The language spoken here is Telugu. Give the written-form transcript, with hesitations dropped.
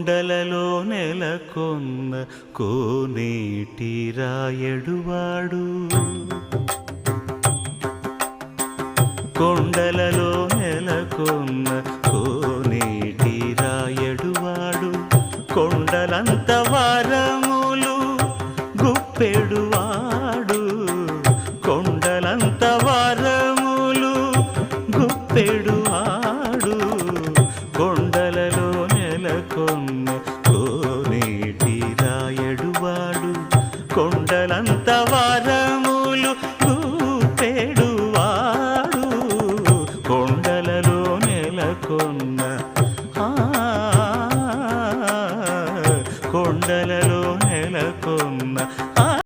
కొండలలో నెలకొన్న కోనేటి రాయడువాడు కొండలలో నెలకొన్న కోనేటి రాయడువాడు కొండలంత వారములు గుప్పెడువాడు కొండలంత వారములు గుప్పెడువాడు కొండలలో నెలకొన్న కోనేటి రాయడువాడు కొండలంత వార